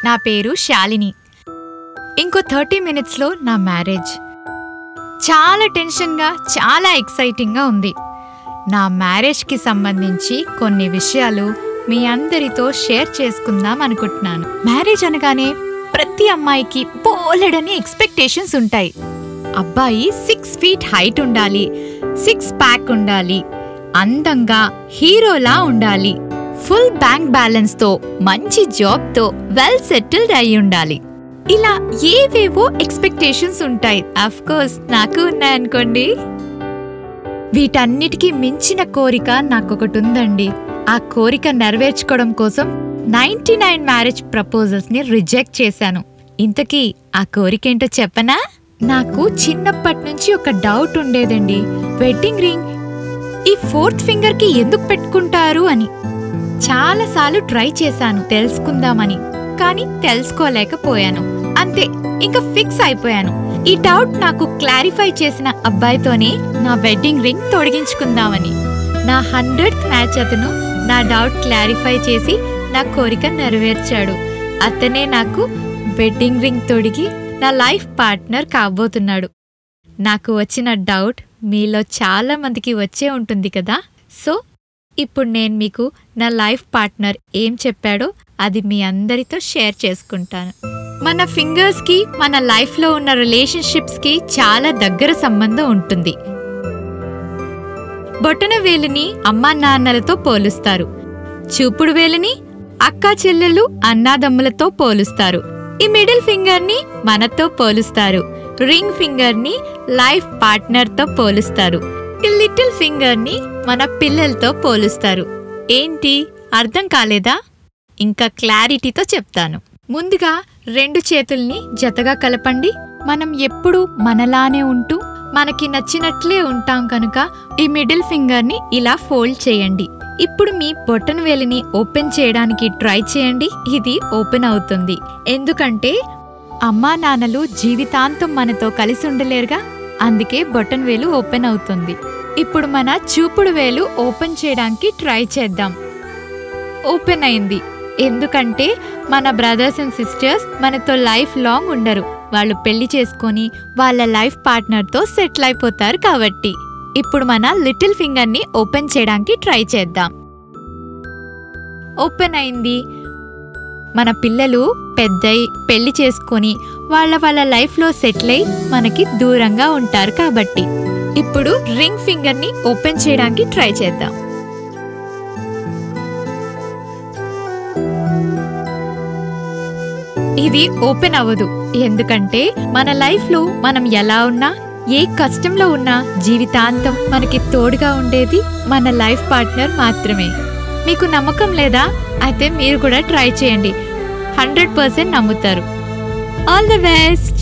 నా పేరు శాలిని. ఇంకో 30 minutesలో నా మ్యారేజ్. చాలా టెన్షన్గా, చాలా ఎక్సైటింగ్గా ఉంది. నా మ్యారేజ్కి సంబంధించి కొన్ని విషయాలు మీ అందరితో షేర్ చేసుకుందాం అనుకుంటున్నాను. మ్యారేజ్ అనగానే ప్రతి అమ్మాయికి బోలెడని ఎక్స్పెక్టేషన్స్ ఉంటాయి. అబ్బాయి 6 feet హైట్ ఉండాలి, 6 pack ఉండాలి, అందంగా హీరోలా ఉండాలి, ఫుల్ బ్యాంక్ బ్యాలెన్స్ తో, మంచి జాబ్ తో వెల్ సెటిల్డ్ అయి ఉండాలి. ఇలా ఏవేవో ఎక్స్పెక్టేషన్స్ ఉంటాయి. అఫ్ కోర్స్ నాకు ఉన్నాయనుకోండి. వీటన్నిటికీ మించిన కోరిక నాకొకటి ఉందండి. ఆ కోరిక నెరవేర్చుకోవడం కోసం 99 మ్యారేజ్ ప్రపోజల్స్ ని రిజెక్ట్ చేశాను. ఇంతకీ ఆ కోరికేంటో చెప్పనా? నాకు చిన్నప్పటి నుంచి ఒక డౌట్ ఉండేదండి. వెడ్డింగ్ రింగ్ ఈ 4th finger కి ఎందుకు పెట్టుకుంటారు అని. చాలాసార్లు ట్రై చేశాను తెలుసుకుందామని, కానీ తెలుసుకోలేకపోయాను. అంతే, ఇంకా ఫిక్స్ అయిపోయాను. ఈ డౌట్ నాకు క్లారిఫై చేసిన అబ్బాయితోనే నా వెడ్డింగ్ రింగ్ తొడిగించుకుందామని. నా 100th మ్యాచ్ అతను నా డౌట్ క్లారిఫై చేసి నా కోరిక నెరవేర్చాడు. అతనే నాకు వెడ్డింగ్ రింగ్ తొడిగి నా లైఫ్ పార్ట్నర్ కాబోతున్నాడు. నాకు వచ్చిన డౌట్ మీలో చాలా మందికి వచ్చే ఉంటుంది కదా. సో ఇప్పుడు నేను మీకు నా లైఫ్ పార్ట్నర్ ఏం చెప్పాడో అది మీ అందరితో షేర్ చేసుకుంటాను. మన ఫింగర్స్కి మన లైఫ్లో ఉన్న రిలేషన్షిప్స్కి చాలా దగ్గర సంబంధం ఉంటుంది. బొటన వేలిని అమ్మా నాన్నలతో పోలుస్తారు, చూపుడు వేలిని అక్కా చెల్లెలు అన్నాదమ్ములతో పోలుస్తారు, ఈ మిడిల్ ఫింగర్ని మనతో పోలుస్తారు, రింగ్ ఫింగర్ని లైఫ్ పార్ట్నర్తో పోలుస్తారు, లిటిల్ ఫింగర్ని మన పిల్లలతో పోలుస్తారు. ఏంటి అర్థం కాలేదా? ఇంకా క్లారిటీతో చెప్తాను. ముందుగా 2 చేతుల్ని జతగా కలపండి. మనం ఎప్పుడూ మనలానే ఉంటూ మనకి నచ్చినట్లే ఉంటాం కనుక ఈ మిడిల్ ఫింగర్ని ఇలా ఫోల్డ్ చేయండి. ఇప్పుడు మీ బొటన వేలిని ఓపెన్ చేయడానికి ట్రై చేయండి. ఇది ఓపెన్ అవుతుంది. ఎందుకంటే అమ్మా నాన్నలు జీవితాంతం మనతో కలిసి ఉండలేరుగా, అందుకే బొటన వేలు ఓపెన్ అవుతుంది. ఇప్పుడు మన చూపుడు వేలు ఓపెన్ చేయడానికి ట్రై చేద్దాం. ఓపెన్ అయింది. ఎందుకంటే మన బ్రదర్స్ అండ్ సిస్టర్స్ మనతో లైఫ్ లాంగ్ ఉండరు. వాళ్ళు పెళ్లి చేసుకొని వాళ్ళ లైఫ్ పార్ట్నర్తో సెటిల్ అయిపోతారు కాబట్టి. ఇప్పుడు మన లిటిల్ ఫింగర్ని ఓపెన్ చేయడానికి ట్రై చేద్దాం. ఓపెన్ అయింది. మన పిల్లలు పెద్దయి పెళ్లి చేసుకొని వాళ్ళ లైఫ్లో సెటిల్ అయి మనకి దూరంగా ఉంటారు కాబట్టి. ఇప్పుడు రింగ్ ఫింగర్ని ఓపెన్ చేయడానికి ట్రై చేద్దాం. ఇది ఓపెన్ అవ్వదు. ఎందుకంటే మన లైఫ్లో మనం ఎలా ఉన్నా, ఏ కష్టంలో ఉన్నా జీవితాంతం మనకి తోడుగా ఉండేది మన లైఫ్ పార్ట్నర్ మాత్రమే. మీకు నమ్మకం లేదా? అయితే మీరు కూడా ట్రై చేయండి. 100% నమ్ముతారు. All the best.